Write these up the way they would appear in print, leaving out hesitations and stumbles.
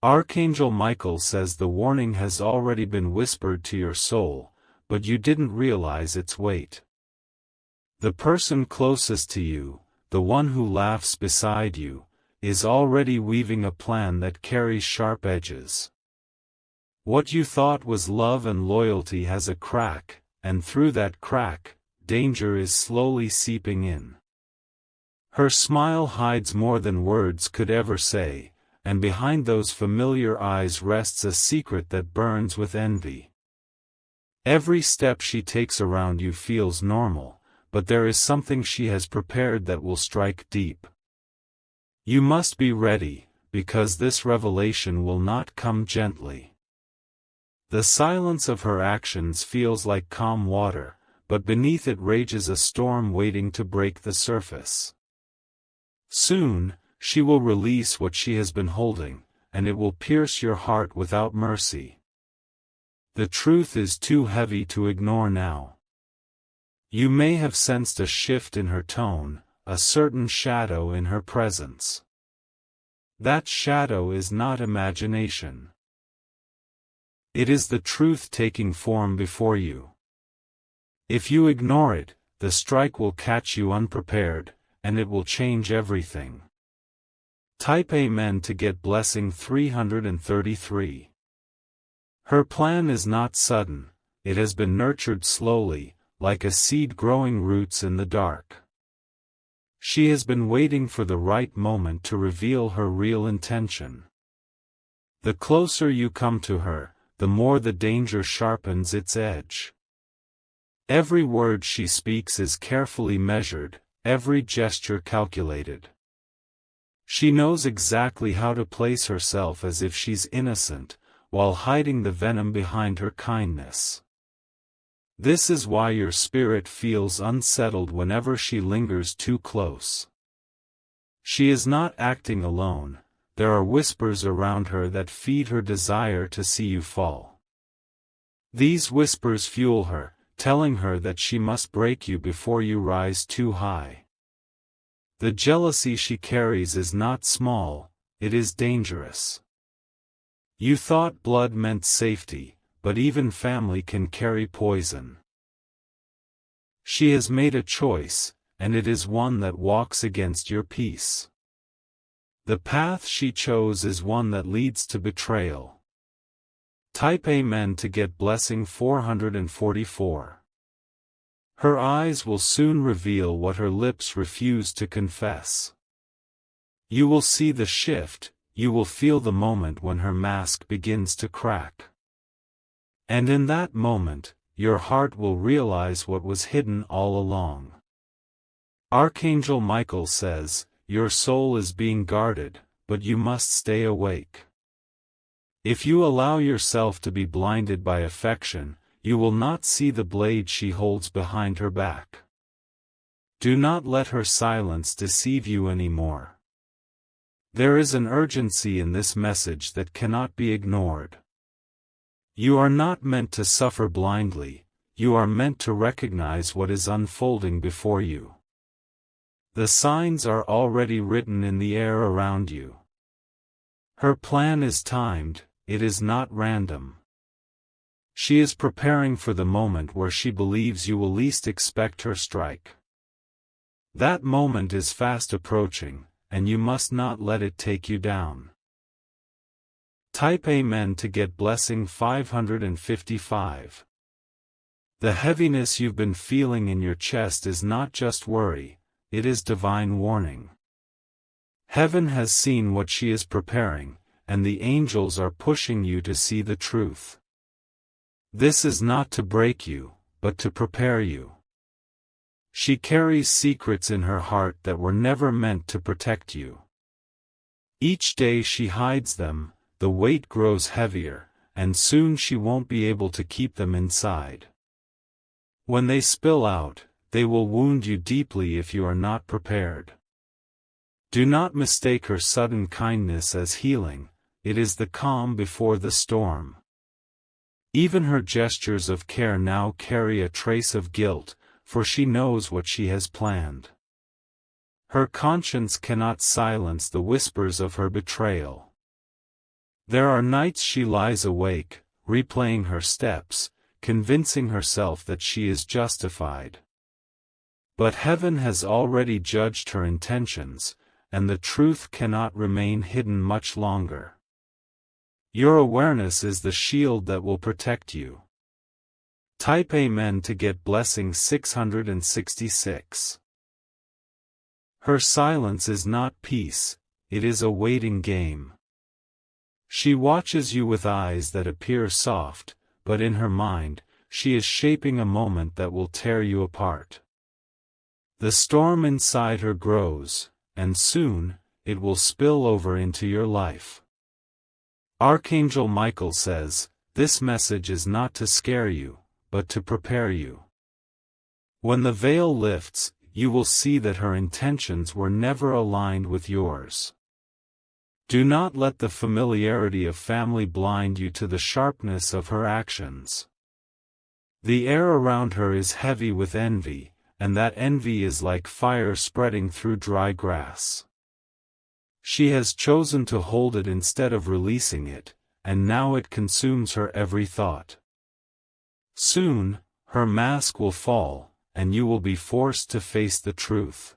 Archangel Michael says the warning has already been whispered to your soul, but you didn't realize its weight. The person closest to you, the one who laughs beside you, is already weaving a plan that carries sharp edges. What you thought was love and loyalty has a crack, and through that crack, danger is slowly seeping in. Her smile hides more than words could ever say, and behind those familiar eyes rests a secret that burns with envy. Every step she takes around you feels normal, but there is something she has prepared that will strike deep. You must be ready, because this revelation will not come gently. The silence of her actions feels like calm water, but beneath it rages a storm waiting to break the surface. Soon, she will release what she has been holding, and it will pierce your heart without mercy. The truth is too heavy to ignore now. You may have sensed a shift in her tone, a certain shadow in her presence. That shadow is not imagination. It is the truth taking form before you. If you ignore it, the strike will catch you unprepared, and it will change everything. Type Amen to get blessing 333. Her plan is not sudden, it has been nurtured slowly, like a seed growing roots in the dark. She has been waiting for the right moment to reveal her real intention. The closer you come to her, the more the danger sharpens its edge. Every word she speaks is carefully measured, every gesture calculated. She knows exactly how to place herself as if she's innocent, while hiding the venom behind her kindness. This is why your spirit feels unsettled whenever she lingers too close. She is not acting alone, there are whispers around her that feed her desire to see you fall. These whispers fuel her, telling her that she must break you before you rise too high. The jealousy she carries is not small, it is dangerous. You thought blood meant safety, but even family can carry poison. She has made a choice, and it is one that walks against your peace. The path she chose is one that leads to betrayal. Type Amen to get blessing 444. Her eyes will soon reveal what her lips refuse to confess. You will see the shift, you will feel the moment when her mask begins to crack. And in that moment, your heart will realize what was hidden all along. Archangel Michael says, your soul is being guarded, but you must stay awake. If you allow yourself to be blinded by affection, you will not see the blade she holds behind her back. Do not let her silence deceive you anymore. There is an urgency in this message that cannot be ignored. You are not meant to suffer blindly, you are meant to recognize what is unfolding before you. The signs are already written in the air around you. Her plan is timed, it is not random. She is preparing for the moment where she believes you will least expect her strike. That moment is fast approaching, and you must not let it take you down. Type Amen to get blessing 555. The heaviness you've been feeling in your chest is not just worry, it is divine warning. Heaven has seen what she is preparing, and the angels are pushing you to see the truth. This is not to break you, but to prepare you. She carries secrets in her heart that were never meant to protect you. Each day she hides them, the weight grows heavier, and soon she won't be able to keep them inside. When they spill out, they will wound you deeply if you are not prepared. Do not mistake her sudden kindness as healing, it is the calm before the storm. Even her gestures of care now carry a trace of guilt, for she knows what she has planned. Her conscience cannot silence the whispers of her betrayal. There are nights she lies awake, replaying her steps, convincing herself that she is justified. But heaven has already judged her intentions, and the truth cannot remain hidden much longer. Your awareness is the shield that will protect you. Type Amen to get blessing 666. Her silence is not peace, it is a waiting game. She watches you with eyes that appear soft, but in her mind, she is shaping a moment that will tear you apart. The storm inside her grows, and soon, it will spill over into your life. Archangel Michael says, this message is not to scare you, but to prepare you. When the veil lifts, you will see that her intentions were never aligned with yours. Do not let the familiarity of family blind you to the sharpness of her actions. The air around her is heavy with envy, and that envy is like fire spreading through dry grass. She has chosen to hold it instead of releasing it, and now it consumes her every thought. Soon, her mask will fall, and you will be forced to face the truth.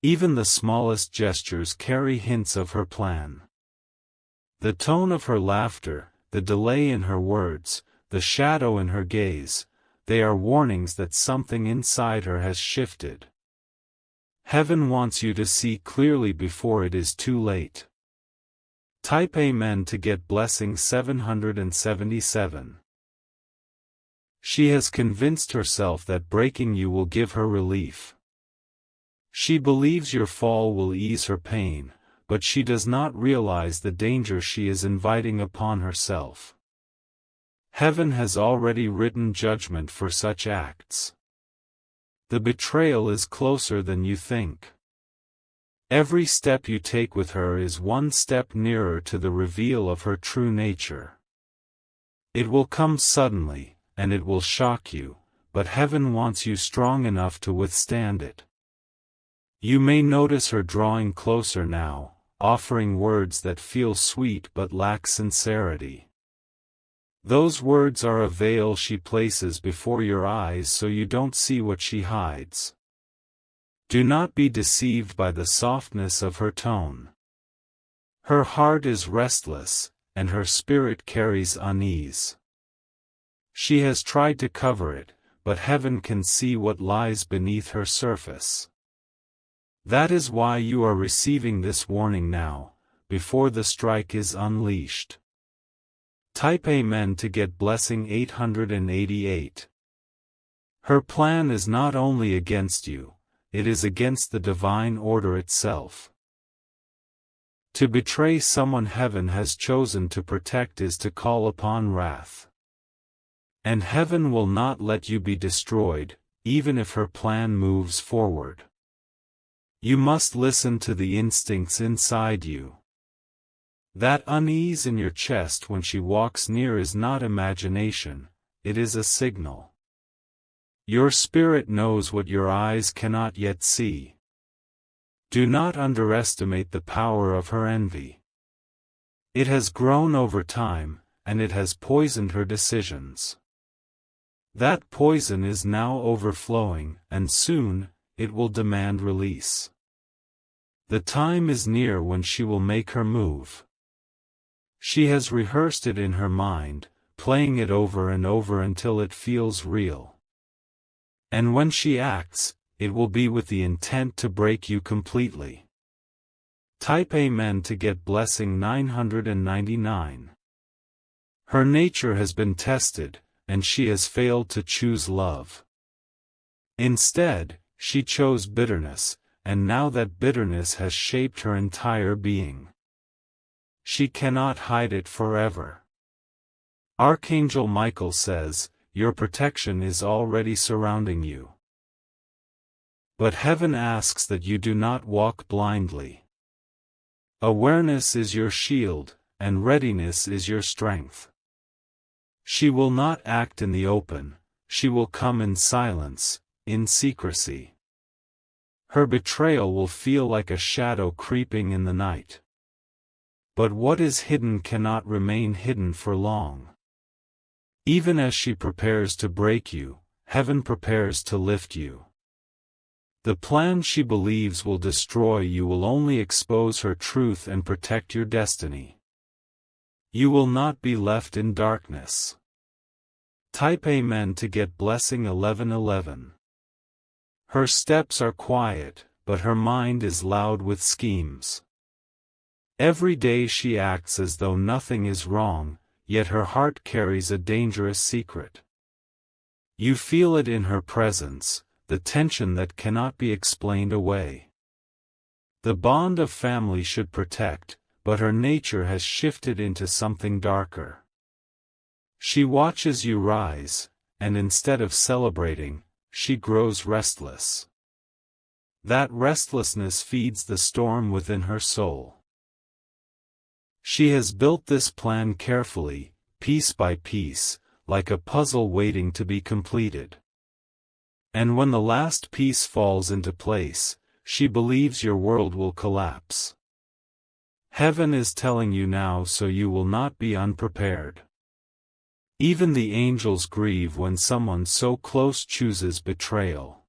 Even the smallest gestures carry hints of her plan. The tone of her laughter, the delay in her words, the shadow in her gaze, they are warnings that something inside her has shifted. Heaven wants you to see clearly before it is too late. Type Amen to get blessing 777. She has convinced herself that breaking you will give her relief. She believes your fall will ease her pain, but she does not realize the danger she is inviting upon herself. Heaven has already written judgment for such acts. The betrayal is closer than you think. Every step you take with her is one step nearer to the reveal of her true nature. It will come suddenly, and it will shock you, but heaven wants you strong enough to withstand it. You may notice her drawing closer now, offering words that feel sweet but lack sincerity. Those words are a veil she places before your eyes so you don't see what she hides. Do not be deceived by the softness of her tone. Her heart is restless, and her spirit carries unease. She has tried to cover it, but heaven can see what lies beneath her surface. That is why you are receiving this warning now, before the strike is unleashed. Type Amen to get blessing 888. Her plan is not only against you, it is against the divine order itself. To betray someone heaven has chosen to protect is to call upon wrath. And heaven will not let you be destroyed, even if her plan moves forward. You must listen to the instincts inside you. That unease in your chest when she walks near is not imagination, it is a signal. Your spirit knows what your eyes cannot yet see. Do not underestimate the power of her envy. It has grown over time, and it has poisoned her decisions. That poison is now overflowing, and soon, it will demand release. The time is near when she will make her move. She has rehearsed it in her mind, playing it over and over until it feels real. And when she acts, it will be with the intent to break you completely. Type Amen to get blessing 999. Her nature has been tested, and she has failed to choose love. Instead, she chose bitterness, and now that bitterness has shaped her entire being. She cannot hide it forever. Archangel Michael says, your protection is already surrounding you. But heaven asks that you do not walk blindly. Awareness is your shield, and readiness is your strength. She will not act in the open, she will come in silence, in secrecy. Her betrayal will feel like a shadow creeping in the night. But what is hidden cannot remain hidden for long. Even as she prepares to break you, heaven prepares to lift you. The plan she believes will destroy you will only expose her truth and protect your destiny. You will not be left in darkness. Type Amen to get blessing 1111. Her steps are quiet, but her mind is loud with schemes. Every day she acts as though nothing is wrong, yet her heart carries a dangerous secret. You feel it in her presence, the tension that cannot be explained away. The bond of family should protect, but her nature has shifted into something darker. She watches you rise, and instead of celebrating, she grows restless. That restlessness feeds the storm within her soul. She has built this plan carefully, piece by piece, like a puzzle waiting to be completed. And when the last piece falls into place, she believes your world will collapse. Heaven is telling you now so you will not be unprepared. Even the angels grieve when someone so close chooses betrayal.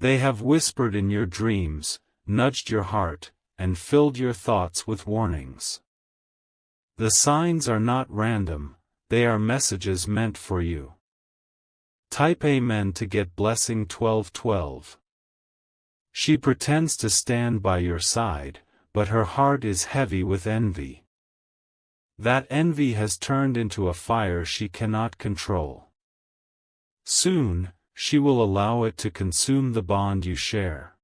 They have whispered in your dreams, nudged your heart, and filled your thoughts with warnings. The signs are not random, they are messages meant for you. Type Amen to get blessing 1212. She pretends to stand by your side, but her heart is heavy with envy. That envy has turned into a fire she cannot control. Soon, she will allow it to consume the bond you share.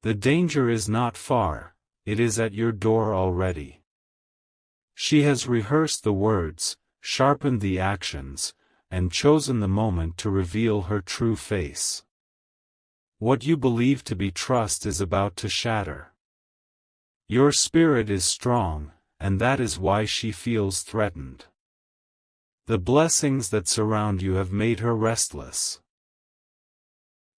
The danger is not far, it is at your door already. She has rehearsed the words, sharpened the actions, and chosen the moment to reveal her true face. What you believe to be trust is about to shatter. Your spirit is strong, and that is why she feels threatened. The blessings that surround you have made her restless.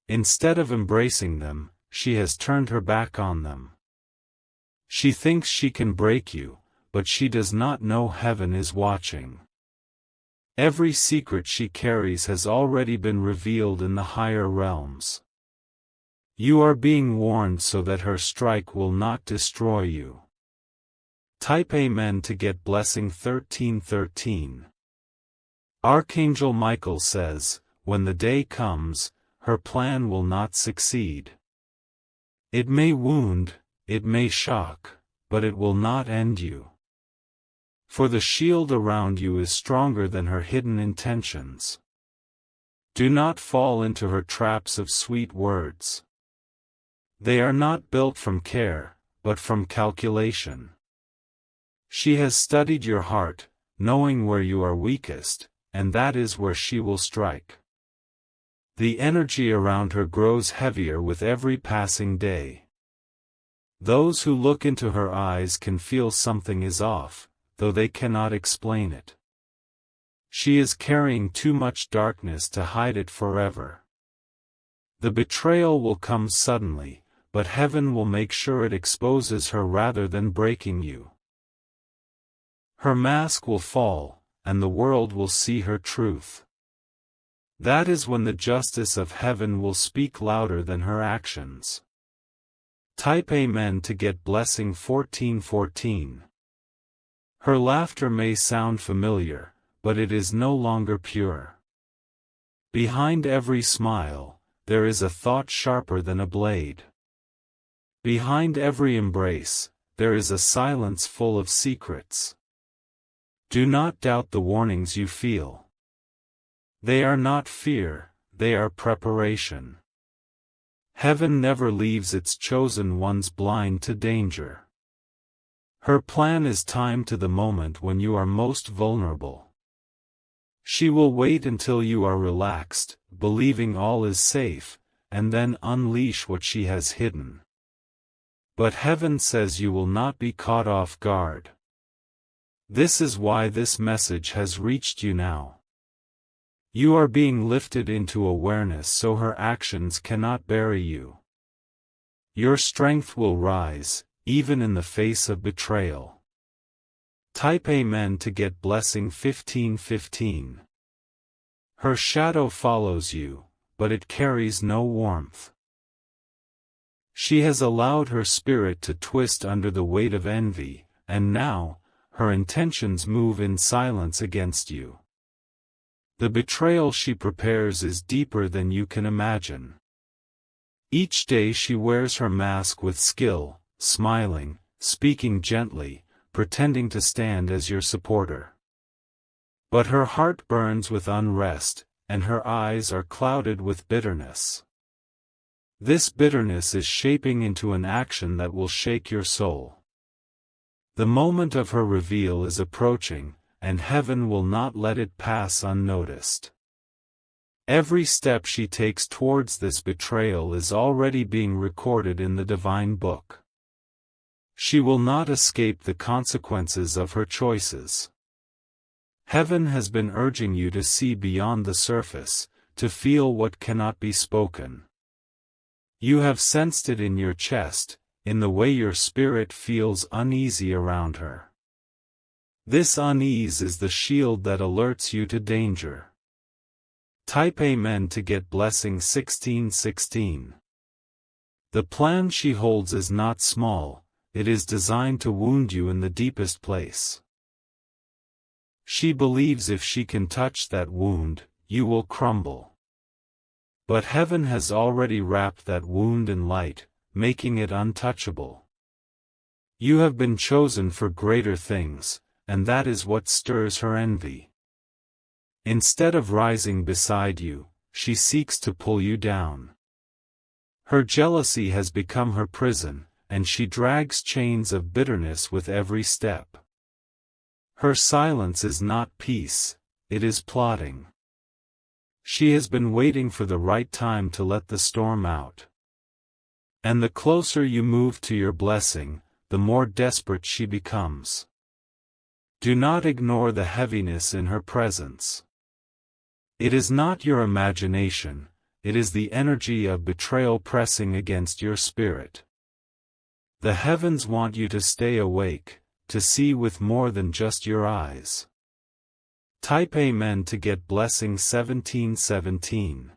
Instead of embracing them, she has turned her back on them. She thinks she can break you, but she does not know heaven is watching. Every secret she carries has already been revealed in the higher realms. You are being warned so that her strike will not destroy you. Type Amen to get blessing 1313. Archangel Michael says, when the day comes, her plan will not succeed. It may wound, it may shock, but it will not end you. For the shield around you is stronger than her hidden intentions. Do not fall into her traps of sweet words. They are not built from care, but from calculation. She has studied your heart, knowing where you are weakest, and that is where she will strike. The energy around her grows heavier with every passing day. Those who look into her eyes can feel something is off, though they cannot explain it. She is carrying too much darkness to hide it forever. The betrayal will come suddenly, but heaven will make sure it exposes her rather than breaking you. Her mask will fall, and the world will see her truth. That is when the justice of heaven will speak louder than her actions. Type Amen to get blessing 1414. Her laughter may sound familiar, but it is no longer pure. Behind every smile, there is a thought sharper than a blade. Behind every embrace, there is a silence full of secrets. Do not doubt the warnings you feel. They are not fear, they are preparation. Heaven never leaves its chosen ones blind to danger. Her plan is timed to the moment when you are most vulnerable. She will wait until you are relaxed, believing all is safe, and then unleash what she has hidden. But heaven says you will not be caught off guard. This is why this message has reached you now. You are being lifted into awareness so her actions cannot bury you. Your strength will rise, even in the face of betrayal. Type Amen to get blessing 1515. Her shadow follows you, but it carries no warmth. She has allowed her spirit to twist under the weight of envy, and now, her intentions move in silence against you. The betrayal she prepares is deeper than you can imagine. Each day she wears her mask with skill, smiling, speaking gently, pretending to stand as your supporter. But her heart burns with unrest, and her eyes are clouded with bitterness. This bitterness is shaping into an action that will shake your soul. The moment of her reveal is approaching, and heaven will not let it pass unnoticed. Every step she takes towards this betrayal is already being recorded in the divine book. She will not escape the consequences of her choices. Heaven has been urging you to see beyond the surface, to feel what cannot be spoken. You have sensed it in your chest, in the way your spirit feels uneasy around her. This unease is the shield that alerts you to danger. Type Amen to get blessing 1616. The plan she holds is not small, it is designed to wound you in the deepest place. She believes if she can touch that wound, you will crumble. But heaven has already wrapped that wound in light, making it untouchable. You have been chosen for greater things, and that is what stirs her envy. Instead of rising beside you, she seeks to pull you down. Her jealousy has become her prison, and she drags chains of bitterness with every step. Her silence is not peace, it is plotting. She has been waiting for the right time to let the storm out. And the closer you move to your blessing, the more desperate she becomes. Do not ignore the heaviness in her presence. It is not your imagination, it is the energy of betrayal pressing against your spirit. The heavens want you to stay awake, to see with more than just your eyes. Type Amen to get blessing 1717.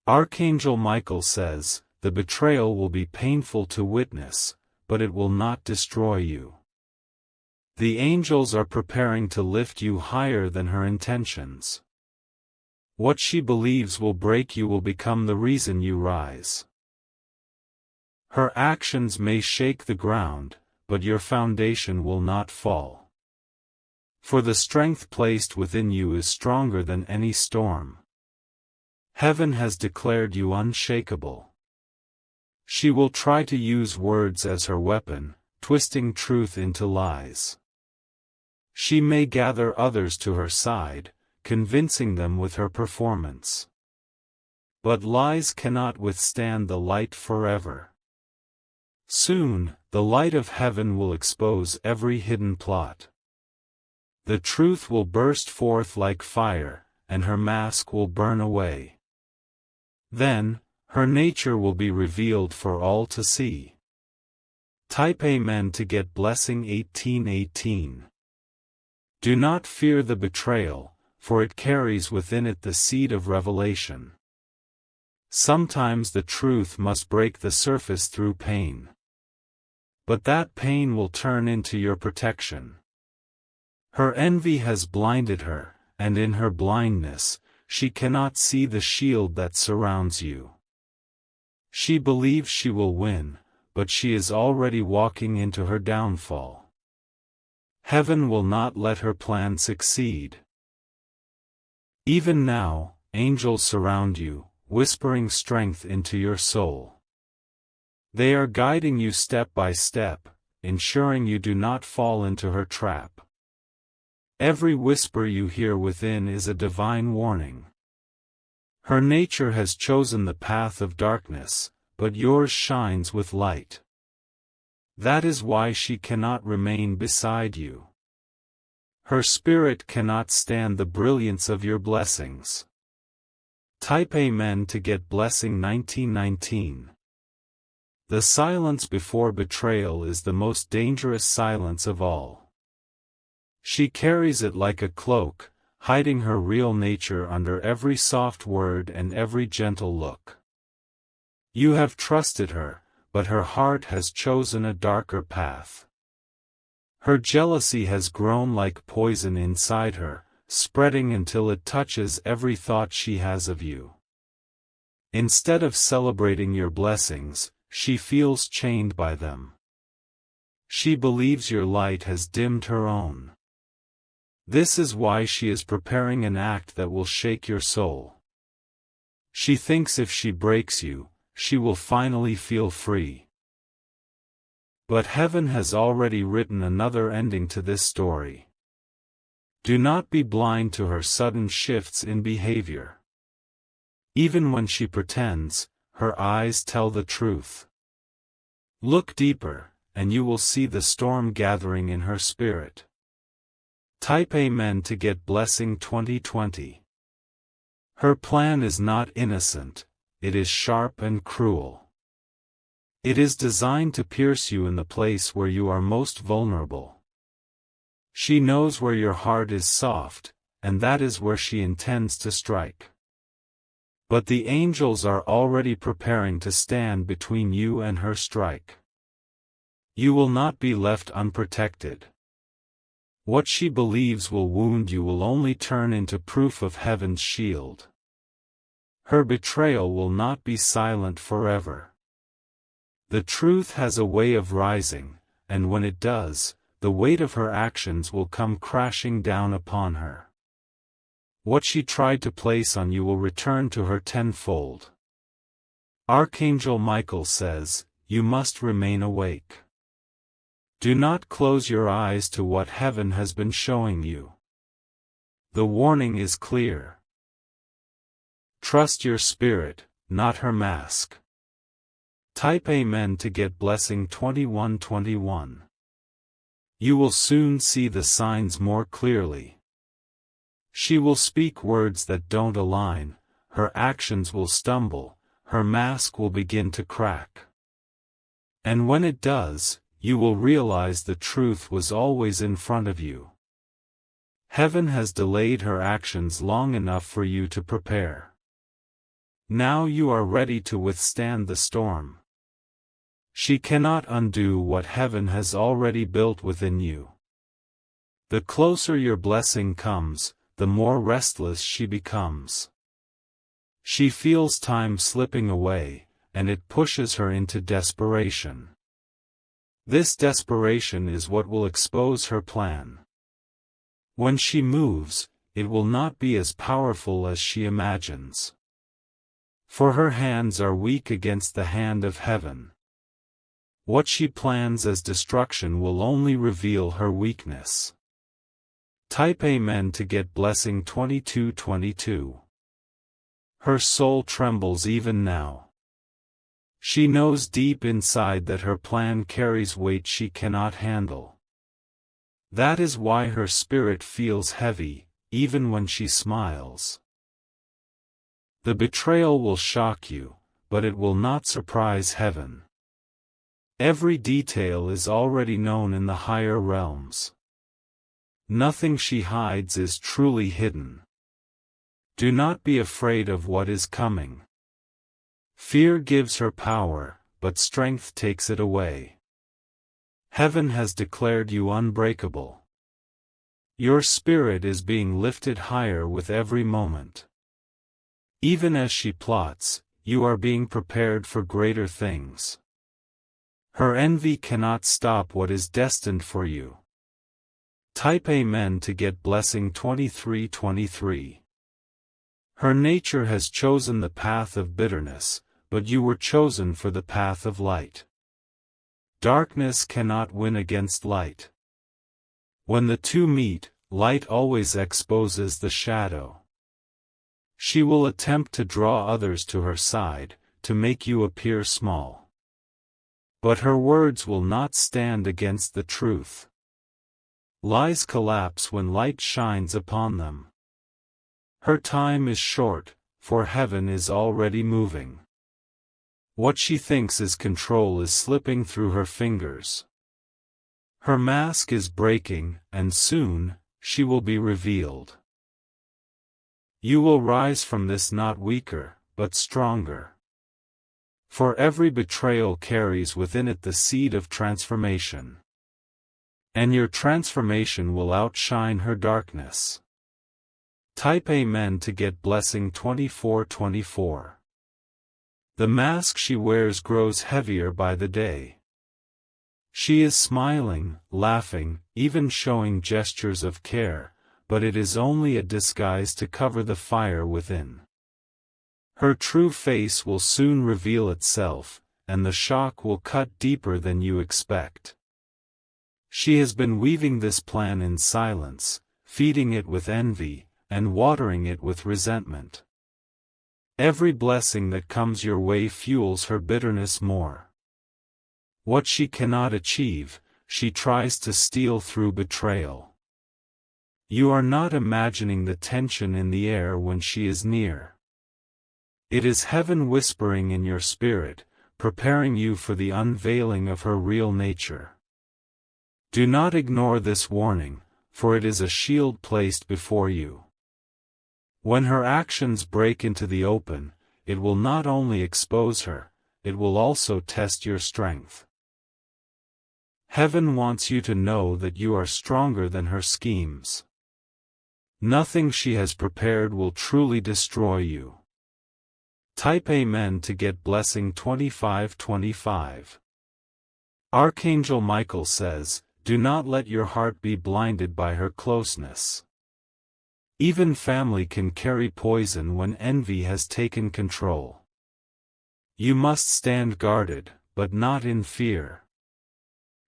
Archangel Michael says, the betrayal will be painful to witness, but it will not destroy you. The angels are preparing to lift you higher than her intentions. What she believes will break you will become the reason you rise. Her actions may shake the ground, but your foundation will not fall. For the strength placed within you is stronger than any storm. Heaven has declared you unshakable. She will try to use words as her weapon, twisting truth into lies. She may gather others to her side, convincing them with her performance. But lies cannot withstand the light forever. Soon, the light of heaven will expose every hidden plot. The truth will burst forth like fire, and her mask will burn away. Then, her nature will be revealed for all to see. Type Amen to get blessing 1818. Do not fear the betrayal, for it carries within it the seed of revelation. Sometimes the truth must break the surface through pain. But that pain will turn into your protection. Her envy has blinded her, and in her blindness, she cannot see the shield that surrounds you. She believes she will win, but she is already walking into her downfall. Heaven will not let her plan succeed. Even now, angels surround you, whispering strength into your soul. They are guiding you step by step, ensuring you do not fall into her trap. Every whisper you hear within is a divine warning. Her nature has chosen the path of darkness, but yours shines with light. That is why she cannot remain beside you. Her spirit cannot stand the brilliance of your blessings. Type Amen to get blessing 1919. The silence before betrayal is the most dangerous silence of all. She carries it like a cloak, hiding her real nature under every soft word and every gentle look. You have trusted her, but her heart has chosen a darker path. Her jealousy has grown like poison inside her, spreading until it touches every thought she has of you. Instead of celebrating your blessings, she feels chained by them. She believes your light has dimmed her own. This is why she is preparing an act that will shake your soul. She thinks if she breaks you, she will finally feel free. But heaven has already written another ending to this story. Do not be blind to her sudden shifts in behavior. Even when she pretends, her eyes tell the truth. Look deeper, and you will see the storm gathering in her spirit. Type Amen to get blessing 2020. Her plan is not innocent, it is sharp and cruel. It is designed to pierce you in the place where you are most vulnerable. She knows where your heart is soft, and that is where she intends to strike. But the angels are already preparing to stand between you and her strike. You will not be left unprotected. What she believes will wound you will only turn into proof of heaven's shield. Her betrayal will not be silent forever. The truth has a way of rising, and when it does, the weight of her actions will come crashing down upon her. What she tried to place on you will return to her tenfold. Archangel Michael says, you must remain awake. Do not close your eyes to what heaven has been showing you. The warning is clear. Trust your spirit, not her mask. Type Amen to get blessing 2121. You will soon see the signs more clearly. She will speak words that don't align, her actions will stumble, her mask will begin to crack. And when it does, you will realize the truth was always in front of you. Heaven has delayed her actions long enough for you to prepare. Now you are ready to withstand the storm. She cannot undo what heaven has already built within you. The closer your blessing comes, the more restless she becomes. She feels time slipping away, and it pushes her into desperation. This desperation is what will expose her plan. When she moves, it will not be as powerful as she imagines. For her hands are weak against the hand of heaven. What she plans as destruction will only reveal her weakness. Type Amen to get blessing 2222. Her soul trembles even now. She knows deep inside that her plan carries weight she cannot handle. That is why her spirit feels heavy, even when she smiles. The betrayal will shock you, but it will not surprise heaven. Every detail is already known in the higher realms. Nothing she hides is truly hidden. Do not be afraid of what is coming. Fear gives her power, but strength takes it away. Heaven has declared you unbreakable. Your spirit is being lifted higher with every moment. Even as she plots, you are being prepared for greater things. Her envy cannot stop what is destined for you. Type Amen to get blessing 2323. Her nature has chosen the path of bitterness, but you were chosen for the path of light. Darkness cannot win against light. When the two meet, light always exposes the shadow. She will attempt to draw others to her side, to make you appear small. But her words will not stand against the truth. Lies collapse when light shines upon them. Her time is short, for heaven is already moving. What she thinks is control is slipping through her fingers. Her mask is breaking, and soon, she will be revealed. You will rise from this not weaker, but stronger. For every betrayal carries within it the seed of transformation. And your transformation will outshine her darkness. Type Amen to get blessing 2424. The mask she wears grows heavier by the day. She is smiling, laughing, even showing gestures of care, but it is only a disguise to cover the fire within. Her true face will soon reveal itself, and the shock will cut deeper than you expect. She has been weaving this plan in silence, feeding it with envy, and watering it with resentment. Every blessing that comes your way fuels her bitterness more. What she cannot achieve, she tries to steal through betrayal. You are not imagining the tension in the air when she is near. It is heaven whispering in your spirit, preparing you for the unveiling of her real nature. Do not ignore this warning, for it is a shield placed before you. When her actions break into the open, it will not only expose her, it will also test your strength. Heaven wants you to know that you are stronger than her schemes. Nothing she has prepared will truly destroy you. Type Amen to get blessing 2525. Archangel Michael says, do not let your heart be blinded by her closeness. Even family can carry poison when envy has taken control. You must stand guarded, but not in fear.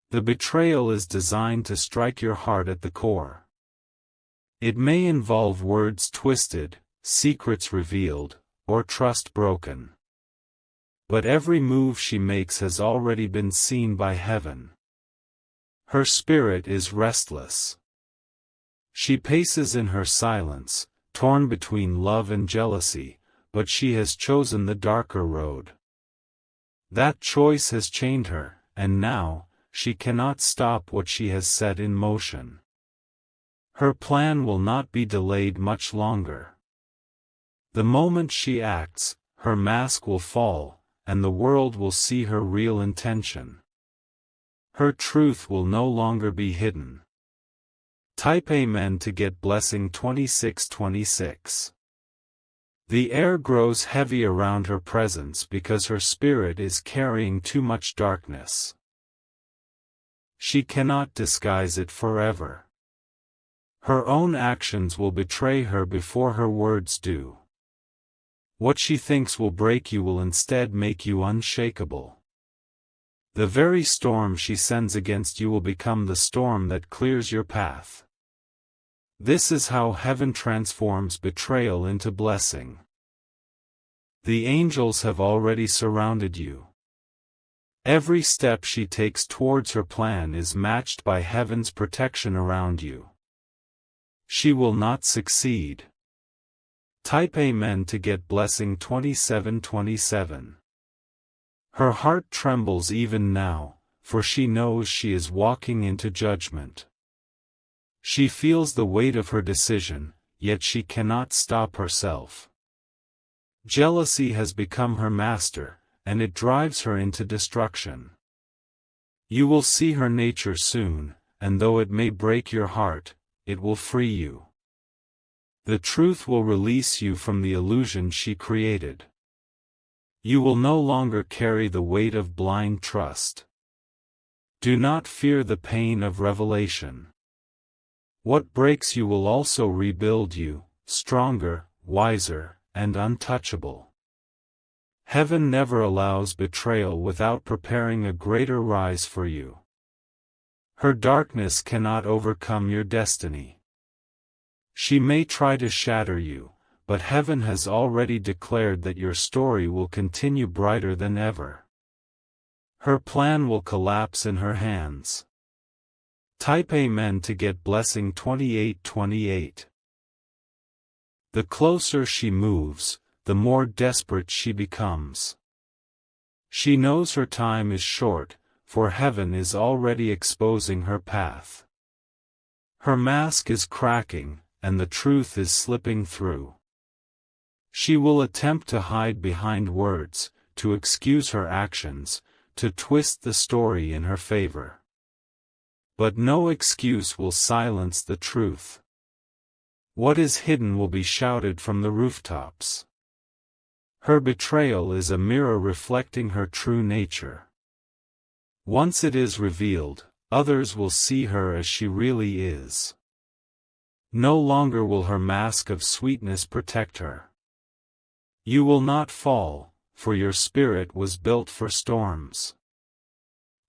The betrayal is designed to strike your heart at the core. It may involve words twisted, secrets revealed, or trust broken. But every move she makes has already been seen by heaven. Her spirit is restless. She paces in her silence, torn between love and jealousy, but she has chosen the darker road. That choice has chained her, and now, she cannot stop what she has set in motion. Her plan will not be delayed much longer. The moment she acts, her mask will fall, and the world will see her real intention. Her truth will no longer be hidden. Type Amen to get blessing 2626. The air grows heavy around her presence because her spirit is carrying too much darkness. She cannot disguise it forever. Her own actions will betray her before her words do. What she thinks will break you will instead make you unshakable. The very storm she sends against you will become the storm that clears your path. This is how heaven transforms betrayal into blessing. The angels have already surrounded you. Every step she takes towards her plan is matched by heaven's protection around you. She will not succeed. Type Amen to get blessing 2727. Her heart trembles even now, for she knows she is walking into judgment. She feels the weight of her decision, yet she cannot stop herself. Jealousy has become her master, and it drives her into destruction. You will see her nature soon, and though it may break your heart, it will free you. The truth will release you from the illusion she created. You will no longer carry the weight of blind trust. Do not fear the pain of revelation. What breaks you will also rebuild you, stronger, wiser, and untouchable. Heaven never allows betrayal without preparing a greater rise for you. Her darkness cannot overcome your destiny. She may try to shatter you, but heaven has already declared that your story will continue brighter than ever. Her plan will collapse in her hands. Type Amen to get blessing 2828. The closer she moves, the more desperate she becomes. She knows her time is short, for heaven is already exposing her path. Her mask is cracking, and the truth is slipping through. She will attempt to hide behind words, to excuse her actions, to twist the story in her favor. But no excuse will silence the truth. What is hidden will be shouted from the rooftops. Her betrayal is a mirror reflecting her true nature. Once it is revealed, others will see her as she really is. No longer will her mask of sweetness protect her. You will not fall, for your spirit was built for storms.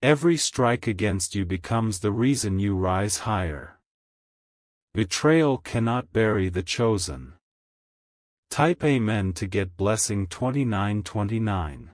Every strike against you becomes the reason you rise higher. Betrayal cannot bury the chosen. Type Amen to get blessing 2929.